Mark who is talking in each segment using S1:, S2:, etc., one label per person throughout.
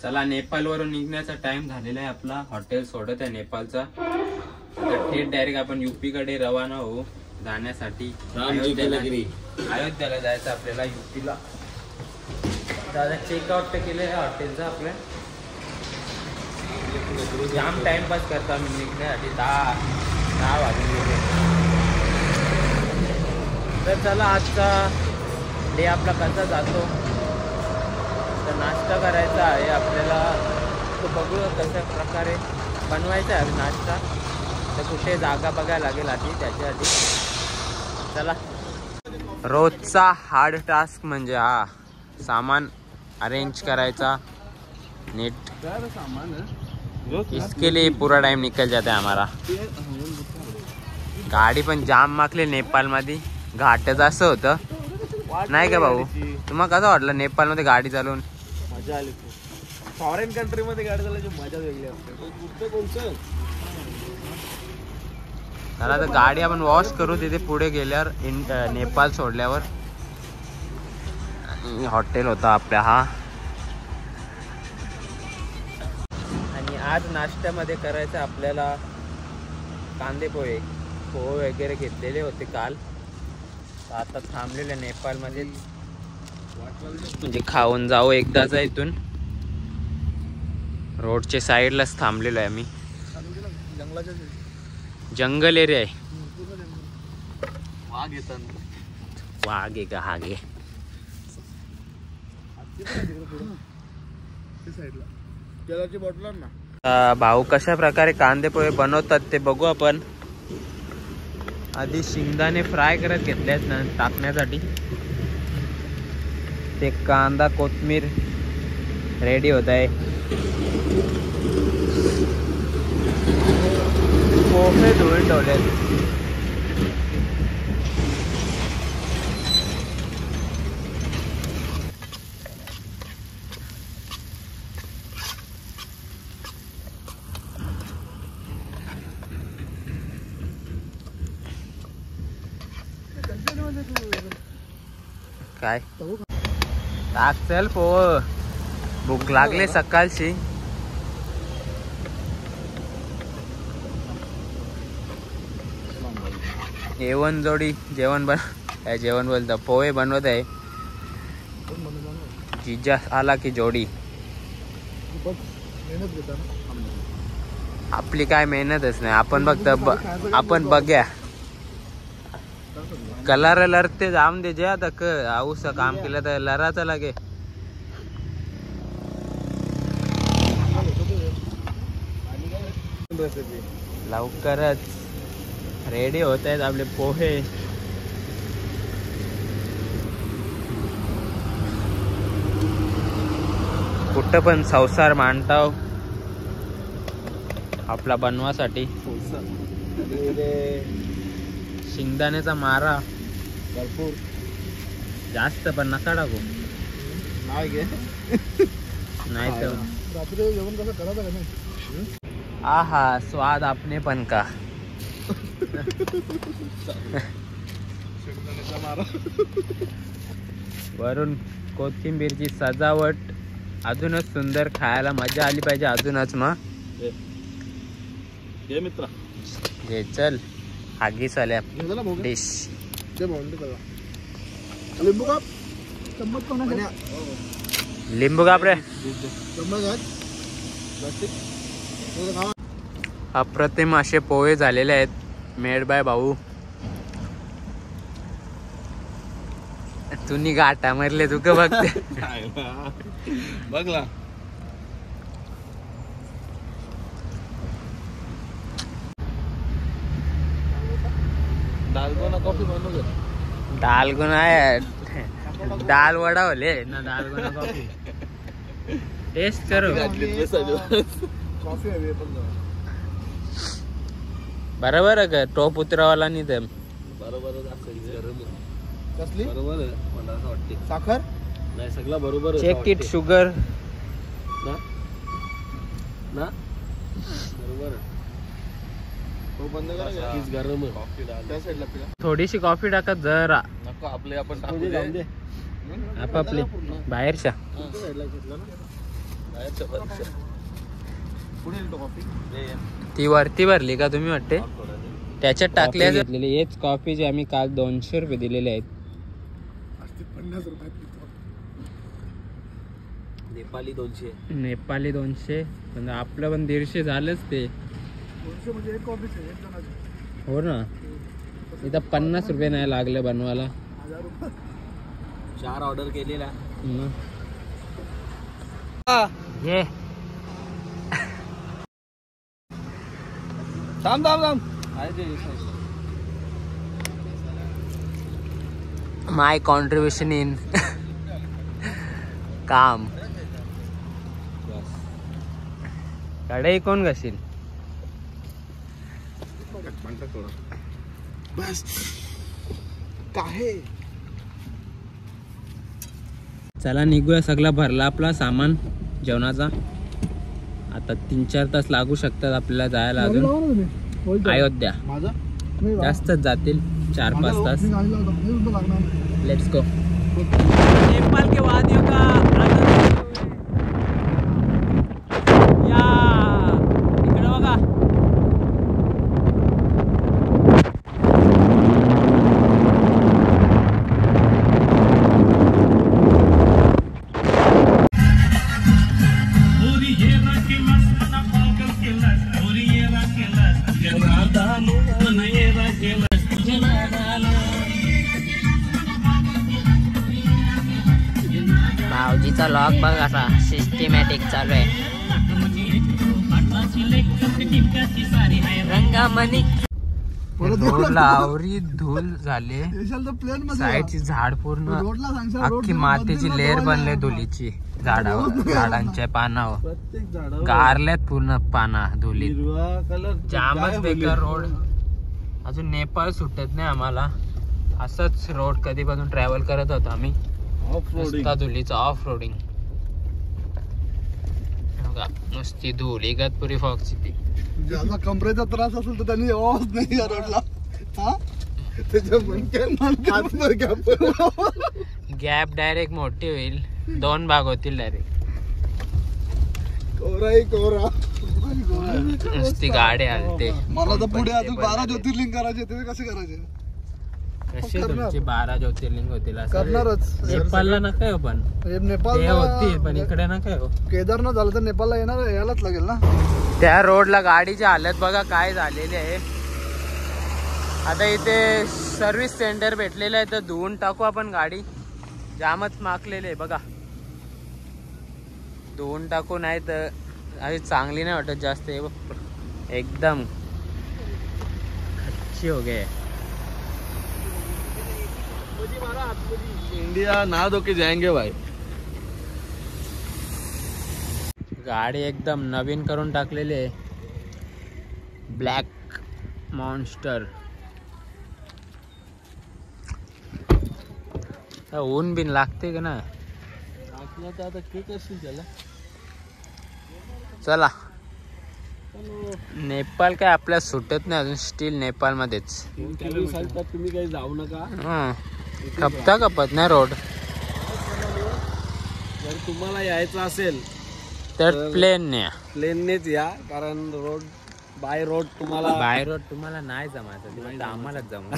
S1: चला नेपाळ वरून निघण्याचा टाइम झालेला आहे आपला. हॉटेल सोडत आहे नेपाळचा. आता थेट डायरेक्ट आपण युपी कडे रवाना होऊ जाण्यासाठी. अयोध्याला जायचं आपल्याला युपीला. दादा चेकआउट तर केलं आहे हॉटेलचं आपल्या. जाम टाइमपास करतो आम्ही निघण्यासाठी. 10 वाजून गेले. तर चला आजचा डे आपला कसा जातो. तर नाश्ता करायचा आहे आपल्याला. तो बघूया कशा प्रकारे बनवायचा आहे नाश्ता. तर कुठे जागा बघायला लागेल आधी त्याच्याआधी. चला. रोजचा हार्ड टास्क म्हणजे हा सामान अरेंज करायचा नीट. इसके लिए पूरा टाइम निकल जाता है हमारा. गाडी पण जाम मागली नेपाळमध्ये. घाटच असं होतं नाही का भाऊ? तुम्हाला कसं वाटलं नेपाळमध्ये गाडी चालवून?
S2: मजा आली. फॉरेन कंट्री मध्ये गाडी चालवायची मजा वेगळी असते.
S1: चला तर गाडी आपण वॉश करू तिथे पुढे गेल्यावर. नेपाळ सोडल्यावर हॉटेल होता आपल्या हा. आणि आज नाश्त्यामध्ये करायचं आपल्याला कांदे पोहे वगैरे घेतलेले होते काल. आता थांबलेले नेपाळमध्ये म्हणजे खाऊन जाऊ एकदाचा. इथून रोडच्या साईडलाच थांबलेलो आहे आम्ही. जंगल एरिया आहे.
S2: वाघ येतात.
S1: वाघ आहे का? हागे भाऊ कशा प्रकारे कांदे पोहे बनवतात ते बघू आपण. आधी शेंगदाणे फ्राय करत घेतलेत ना टाकण्यासाठी. ते कांदा कोथिंबीर रेडी होत आहे. पोहे धुवून ठेवलेत. काय टाक चल पोह. भूक लागले सकाळची. जेवण जोडी जेवण बोलतो पोहे बनवत आहे. जिजा आला की जोडी. आपली काय मेहनतच नाही. आपण फक्त आपण बघ्या कलर लरते जाम दे. जे आता आऊस काम केलं तर लराचं लागे. लवकरच रेडी होत आहेत आपले पोहे. कुठं पण संसार मांडताव आपला बनवासाठी. शेंगदाण्याचा मारा भरपूर जास्त पण नका टाकू. नाही तर
S2: रात्री जेवण कसं करायचं का नाही.
S1: आहा स्वाद आपने पण का. वरून कोथिंबीरची सजावट अजूनच सुंदर. खायला मजा आली पाहिजे अजूनच. मग
S2: मित्र
S1: जे चल आगी चाल्या डिश. लिंबू काप रे. अप्रतिम असे पोहे झालेले आहेत मेड बाय भाऊ. तुम्ही गाठा मारले तू का बघते.
S2: बघला दालगोना कॉफी बनवतो.
S1: दालगुना आहे. दाल वडा होले ना दालगुना कॉफी. टेस्ट करो.
S2: कॉफी हवी पण
S1: बरोबर आहे का? टोप उतरावाला नाही ते.
S2: बरोबर कसली बरोबर मला असं वाटते. साखर नाही सगळं बरोबर.
S1: चेक इट शुगर
S2: ना बरोबर. बंद करा. गरम कॉफी त्या साईडला पिला.
S1: थोडीशी कॉफी टाकत जरा.
S2: नको आपले आपण टाकू दे.
S1: आपापली बाहेरच्या. ती वरती भरली का तुम्ही वाटते त्याच्यात टाकल्या घेतलेली हेच कॉफी जे आम्ही काल 200 रुपये दिलेले आहेत.
S2: 50 रुपये नेपाली 200
S1: नेपाली 200 पण आपलं पण 150 झालंच ते.
S2: 200 म्हणजे एक कॉफी आहे एक जणाची.
S1: हो ना इथं 50 रुपये नाही लागले बनवायला.
S2: 1000 रुपये 4 ऑर्डर केलेला.
S1: ये
S2: थांब थांब थांब.
S1: माय कॉन्ट्रीब्युशन इन काम. कढई कोण घासील.
S2: बस काय
S1: चला निघूया. सगळा भरला आपला सामान जेवणाचा. आता 3-4 तास लागू शकतात आपल्याला जायला अजून अयोध्या. जास्तच जातील 4-5 तास. Let's go. नेपाल के वादियों का या इकडे बघा. भाऊजीचा लॉक बघ असा सिस्टमॅटिक चालू आहे. रंगामणी लावरी धूल झाले. साईडची झाड पूर्ण अख्खी मातीची लेअर बनले धुलीची. झाडावर झाडांच्या पानावर गारल्यात पूर्ण पाना धुली. जामच बेकार रोड. अजून नेपाळ सुटत नाही आम्हाला. असंच रोड कधीपासून ट्रॅव्हल करत होतो आम्ही. नुसता धुलीचा ऑफ रोडिंग. नुसती धूल इगतपुरी फॉक्सची ती.
S2: ज्याला कमरेचा त्रास असेल तर त्यांनी यावंच नाही या रोडला.
S1: गॅप डायरेक्ट मोठी होईल. 2 भाग होतील डायरेक्ट. नुसती गाडी हलते.
S2: मला तर पुढे अजून 12 ज्योतिर्लिंग करायचे ते कसे करायचे.
S1: कसे तुमचे 12 ज्योतिर्लिंग होतील
S2: करणारच.
S1: नेपाळला ना काय पण
S2: नेपाळ
S1: होतील पण इकडे ना काय.
S2: केदारनाथ झालं तर नेपाळला यायलाच लागेल ना.
S1: त्या रोडला गाडीची हालत बघा काय झालेली आहे. आता इथे सर्व्हिस सेंटर भेटलेलं आहे तर धुवून टाकू आपण गाडी. जामच माकलेले आहे बघा. धुवून टाकू नाही तर अशी चांगली नाही वाटत जास्त. एकदम अच्छी हो गए.
S2: इंडिया ना दो के जाएंगे भाई.
S1: गाडी एकदम नवीन करून टाकलेली आहे. Black monster. ऊन बिन लागते का ना. चला नेपाळ काय आपल्याला सुटत नाही अजून. स्टील नेपाळ मध्येच.
S2: तुम्ही काही जाऊ नका.
S1: खपत नाही रोड.
S2: जर तुम्हाला यायचं असेल
S1: तर
S2: प्लेननेच या. कारण रोड बाय रोड
S1: तुम्हाला नाही जमायचं. आम्हालाच जमत.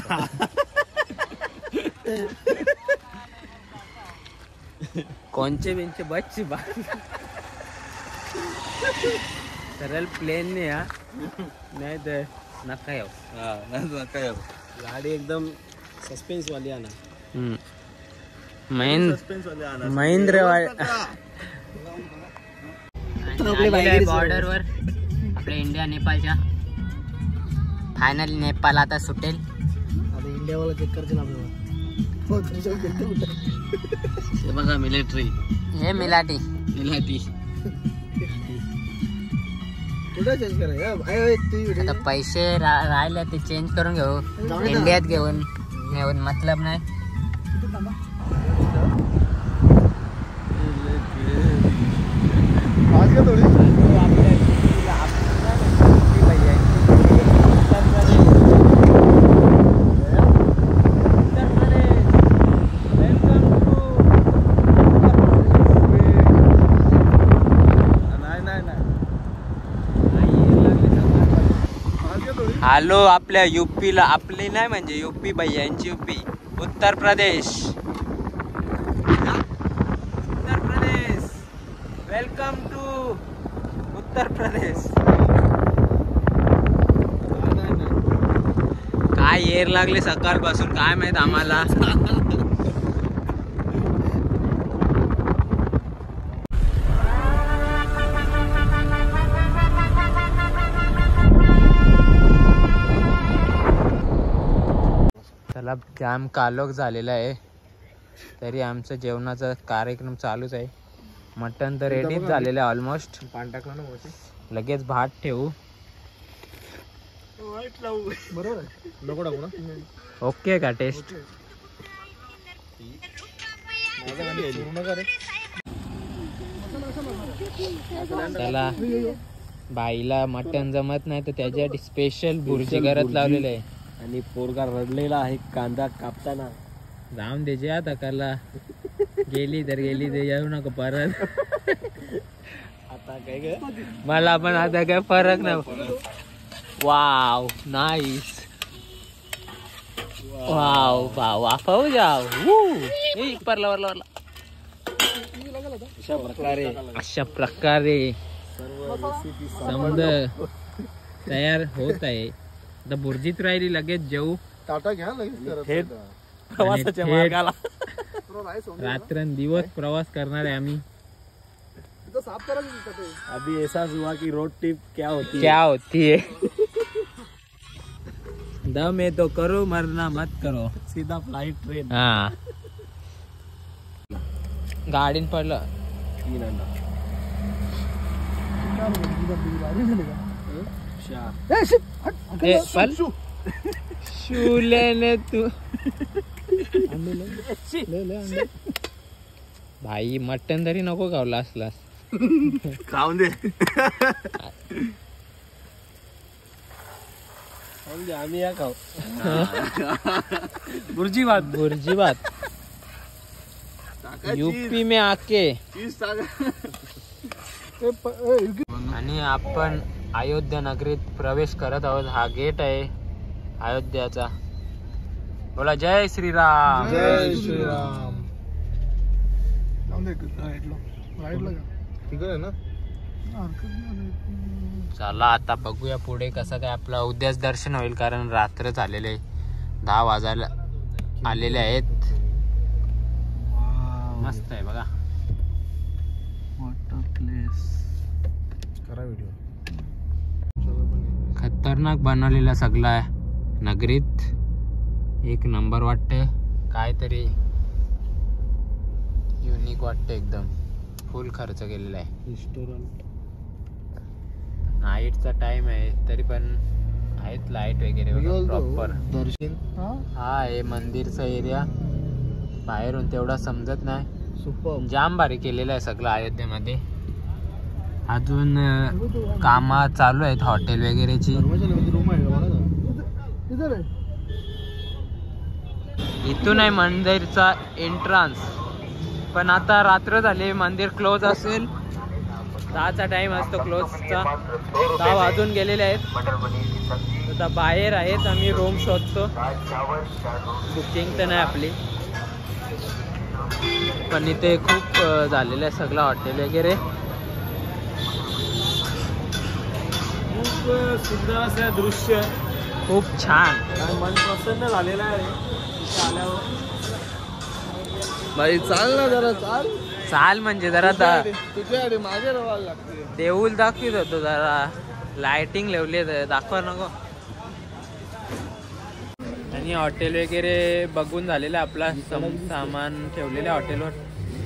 S1: कोणचे बिनचे बच्ची बा सरळ प्लेनने या. नाही तर नका येऊ.
S2: गाडी एकदम सस्पेन्स वाली आना.
S1: महेंद्र बॉर्डरवर आपल्या इंडिया नेपाळच्या. फायनली नेपाळ आता सुटेल.
S2: आता इंडियावाला चेक करतील आपल्याला. हे बघा मिलिटरी.
S1: हे मिलाटी
S2: कुठे चेंज करायचं.
S1: आता पैसे राहिले ते चेंज करून घेऊ. इंडियात घेऊन मतलब नाही. आलो आपल्या युपीला. आपली नाही म्हणजे UP भैयांची UP. Uttar Pradesh. Uttar Pradesh. Welcome to Uttar Pradesh. काय येर लागले सकाळपासून काय माहित आम्हाला. त्याला जाम कालोख झालेला आहे तरी आमचं जेवणाचा कार्यक्रम चालूच आहे. मटन तर रेडीच झालेलं आहे ऑलमोस्ट.
S2: पान टाकलं ना मोठे.
S1: लगेच भात ठेवू.
S2: बरोबर नको टाकू ना.
S1: ओके का टेस्ट. त्याला बाईला मटन जमत नाही तर त्याच्यासाठी स्पेशल बुर्जी करत लावलेलं आहे.
S2: आणि पोरगा रडलेला आहे कांदा कापताना.
S1: जाऊन द्यायचे आता कला. गेली तर गेली ते येऊ नको परत.
S2: आता काय ग
S1: मला पण आता काय फरक नाही. Wow nice. वाव वाव वाफाऊ जाव. परला वरला वरला. अशा प्रकारे समज तयार होत आहे. आता बुर्जीत राहिली. लगेच जेऊ.
S2: टाटा घ्या लगेच.
S1: प्रवासाच्या मार्गाला रात्रंदिवस प्रवास करणार आहे आम्ही.
S2: अभी एहसास हुआ कि रोड ट्रिप क्या होती
S1: है. दम है तो करो मरना मत करो.
S2: सीधा फ्लाइट ट्रेन.
S1: हा गाडीन पडलं. शुलेने तू भाई मटन तरी नको गावला असलास.
S2: खाऊन दे. आम्ही या खाऊ. बुर्जी भात.
S1: बुर्जी भात. यूपी में आके. आणि आपण अयोध्या नगरीत प्रवेश करत आहोत. हा गेट आहे अयोध्याचा. बोला जय श्रीराम.
S2: जय श्रीराम.
S1: चला आता बघूया पुढे कसं काय आपला उद्याच दर्शन होईल. कारण रात्र झालेले 10 वाजायला आलेले आहेत. मस्त आहे बघा.
S2: Water place. करा व्हिडिओ.
S1: खतरनाक बनवलेला सगळा नगरीत. एक नंबर वाटते. काहीतरी युनिक वाटते एकदम. फुल खर्च केलेला आहे.
S2: रेस्टॉरंट.
S1: नाईटचा टाइम आहे तरी पण आहेत लाईट वगैरे प्रॉपर.
S2: दर्शन.
S1: हा आहे मंदिरचा एरिया. बाहेरून तेवढा समजत नाही.
S2: सुपर.
S1: जाम भारी केलेलं आहे सगळं अयोध्येमध्ये. अजून कामा चालू आहेत हॉटेल वगैरेची. इथून आहे मंदिरचा एंट्रन्स. पण आता रात्र झाली. मंदिर क्लोज असेल. 10चा टाइम असतो क्लोजचा. 10 वाजून गेलेले आहेत. आता बाहेर आहेत. आम्ही रूम शोधतो. बुकिंग तर नाही आपली. पण इथे खूप झालेलं आहे सगळं हॉटेल वगैरे.
S2: खूप सुंदर असं दृश्य.
S1: खूप छान.
S2: मन प्रसन्न झालेलं आहे इथे आल्यावर. भाई चाल ना जरा.
S1: चाल म्हणजे जरा
S2: तुझ्या मागे राहायला लागते.
S1: देऊळ दाखवित होतो जरा. लाइटिंग लावली दाखवा नको. आणि हॉटेल वगैरे बघून झालेलं आपला सामान ठेवलेलं हॉटेलवर.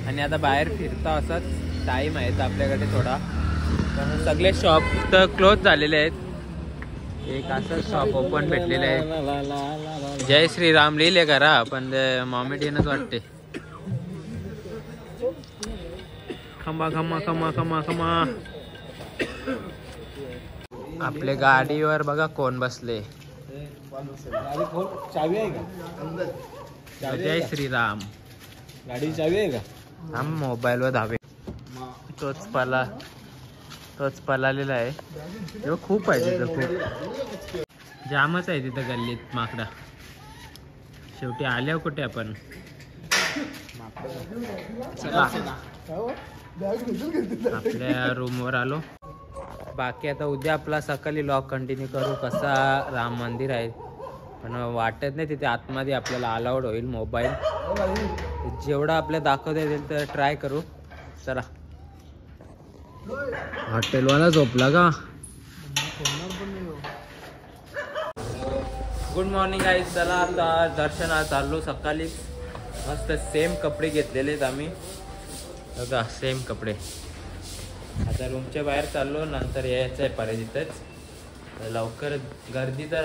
S1: आणि आता बाहेर फिरता असाच टाइम आहे आपल्याकडे थोडा. सगळे शॉप तर क्लोज झालेले आहेत. एक असंच शॉप ओपन भेटलेलं आहे. जय श्रीराम लिहिले करा पण मॉमेडियनच वाटते. खमा खमा खमा खमा खमा. आपल्या गाडीवर बघा कोण बसले.
S2: चावी आहे का?
S1: जय श्रीराम.
S2: गाडी चावी आहे का?
S1: हम मोबाईल वर धावे. तोच पलालेला आहे. खूप आहे तिथं खूप. जामच आहे तिथं गल्लीत माकडा. शेवटी आल्यावर कुठे आपण. चला आपल्या रूमवर आलो. बाकी आता उद्या आपला सकाळी व्लॉग कंटिन्यू करू कसा राम मंदिर आहे. पण वाटत नाही तिथे आतमध्ये आपल्याला अलाउड होईल मोबाईल. जेवढं आपल्याला दाखवता येईल तर ट्राय करू. चला. हॉटेलवाला झोपला का? Good morning guys. चला आता दर्शनाला चाललो सकाळी. मस्त सेम कपडे घेतलेले आहेत आम्ही बघा. सेम कपडे. आता रूमच्या बाहेर चाललो. नंतर यायचं आहे परत इथंच. लवकर गर्दी तर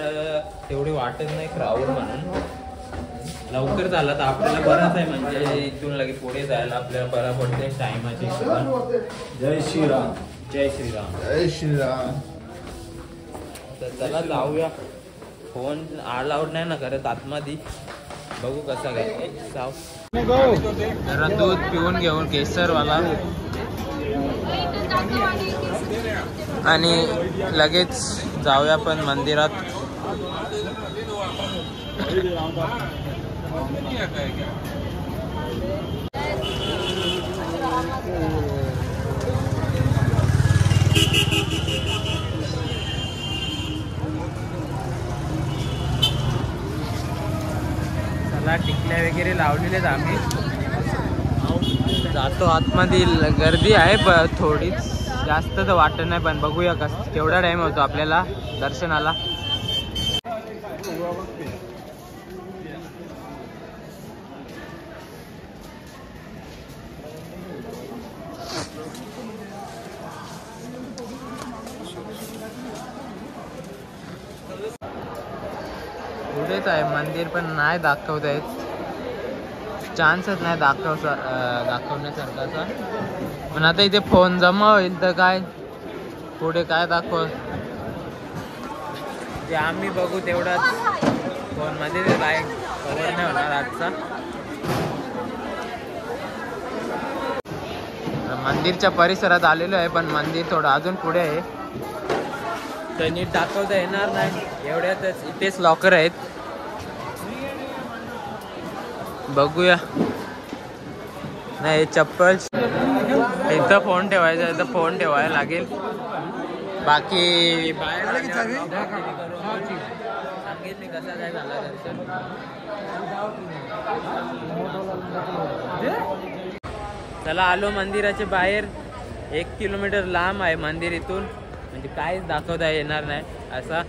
S1: तेवढी वाटत नाही क्राऊड म्हणून. लवकर झाला तर आपल्याला बरंच आहे. म्हणजे इथून लगे पुढे जायला आपल्याला बरं पडते टायमाची.
S2: जय श्रीराम.
S1: जय श्रीराम.
S2: जय श्रीराम.
S1: तर चला जाऊया. फोन अलाउड नाही ना करत आतमध्ये. बघू कसा काय. जाऊ जरा दूध पिऊन घेऊन केसरवाला आणि लगेच जाऊया पण मंदिरात. चला टिकल्या वगैरे लावलेलेत आम्ही. जातो आतमध्ये. गर्दी आहे थोडीच. जास्त तर वाटत नाही पण बघूया केवढा टाइम होतो आपल्याला दर्शनाला. पुढेच आहे मंदिर पण नाही दाखवत आहेत. चान्सच नाही दाखवण्यासारखाचा. पण आता इथे फोन जमा होईल तर काय पुढे काय दाखव ते आम्ही बघू तेवढाच. फोनमध्ये ते काय कव्हर नाही होणार आजचा. मंदिरच्या परिसरात आलेलो आहे पण मंदिर थोडं अजून पुढे आहे. तर नीट दाखवता येणार नाही एवढ्यातच. इथेच लॉकर आहेत. बघूया. नाही चप्पल इथं फोन ठेवायचा आहे तर फोन ठेवायला लागेल. बाकी बाहेर सांगेल मी कसा काय झाला दर्शन. चला आलो मंदिराच्या बाहेर. 1 किलोमीटर लांब आहे मंदिर इथून. म्हणजे काहीच दाखवता येणार नाही असा.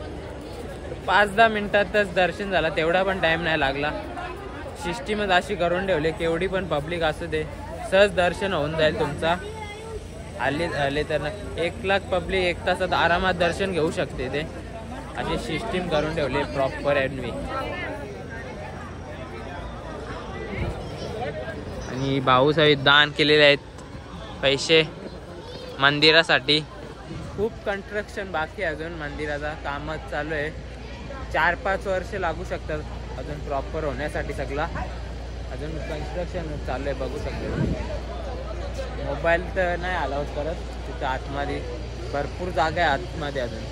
S1: 5-10 मिनिटातच दर्शन झाला. तेवढा पण टाइम नाही लागला. सिस्टीमच अशी करून ठेवली केवढी पण पब्लिक असू दे सहज दर्शन होऊन जाईल तुमचा. आले तर 1 लाख पब्लिक 1 तासात आरामात दर्शन घेऊ शकते. ते अशी सिस्टीम करून ठेवली प्रॉपर एनवी. आणि भाऊसाहेब दान केलेले आहेत पैसे मंदिरासाठी. खूप कन्स्ट्रक्शन बाकी आहे अजून. मंदिराचा कामच चालू आहे. 4-5 वर्ष लागू शकतात अजून प्रॉपर होण्यासाठी. सगळा अजून कन्स्ट्रक्शन चालू आहे बघू शकतो. मोबाईल तर नाही अलाउड करत तिथं आतमध्ये. भरपूर जागा आहे आतमध्ये अजून.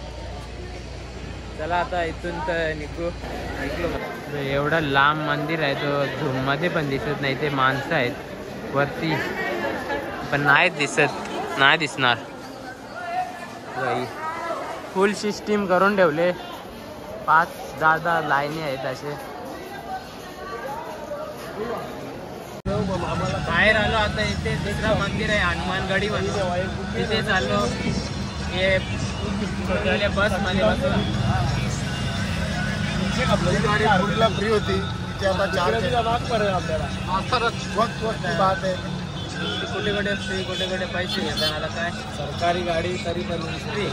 S1: चला आता इथून तर निघलो. एवढं लांब मंदिर आहे. तो झूममध्ये पण दिसत नाही. ते माणसं आहेत वरती पण नाही दिसणार. फुल सिस्टीम करून ठेवले. 5-10 लाईनी आहेत असे. बाहेर आलो आता. इथे दुसरा मंदिर आहे हनुमानगडी म्हणून. तिथे चाललो. हे छोट्याल्या बस मध्ये बसून.
S2: गाडी फुलला फ्री होती तिथे आता 4 बात आहे.
S1: कुठे फ्री कुठे पैसे घेतात. आता काय
S2: सरकारी गाडी तरी पण
S1: फ्री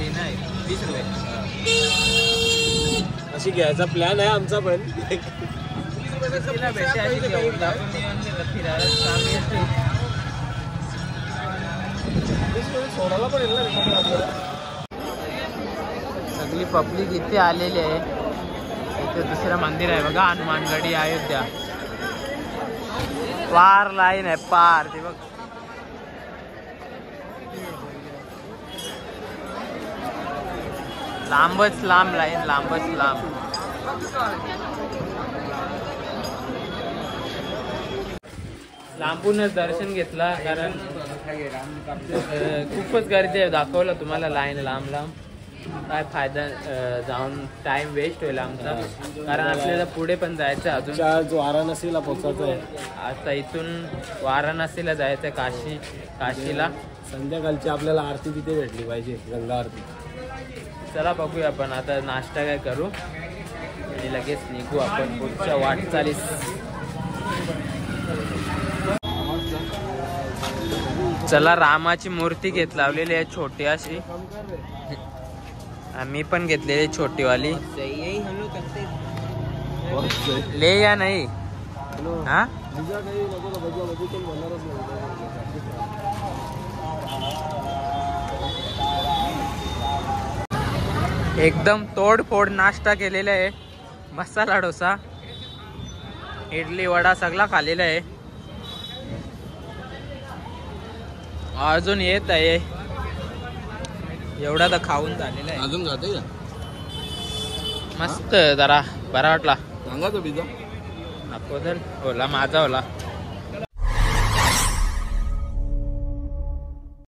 S1: नाही. 20 रुपये
S2: अशी घ्यायचा प्लॅन आहे आमचा पण.
S1: भेटे अशी घेऊन फिरायला
S2: सोडायला पण येईल ना.
S1: सगळी पब्लिक इथे आलेली आहे. इथे दुसरं मंदिर आहे बघा हनुमानगडी अयोध्या. पार लाईन आहे पार. ते बघ लांबच लांब लाईन, लांबच लांब. लांबूनच दर्शन घेतला कारण खूपच गर्दी आहे. दाखवलं तुम्हाला लाईन लांब लांब. काय फायदा जाऊन टाइम वेस्ट होईल आमचा, कारण आपल्याला पुढे पण जायचं अजून.
S2: वाराणसीला पोहोचायचं आहे
S1: आता इथून वाराणसीला जायचं काशीला.
S2: संध्याकाळची आपल्याला आरती तिथे भेटली पाहिजे, गंगा आरती.
S1: चला बघूया आपण आता नाश्ता काय करू आणि लगेच निघू आपण पुढच्या वाटचालीस. चला, रामाची मूर्ती लावलेली आहे छोटी अशी. मी पण घेतलेली छोटीवाली. ले या नाही हा. एकदम तोडफोड नाश्ता केलेला आहे. मसाला डोसा, इडली, वडा सगळा खाल्लेला आहे. अजून येत आहे, एवढा तर खाऊन झालेला आहे.
S2: अजून जाते का?
S1: मस्त, जरा बरा वाटला.
S2: सांगा तो पिझ्झा
S1: नको तर होला माझा होला.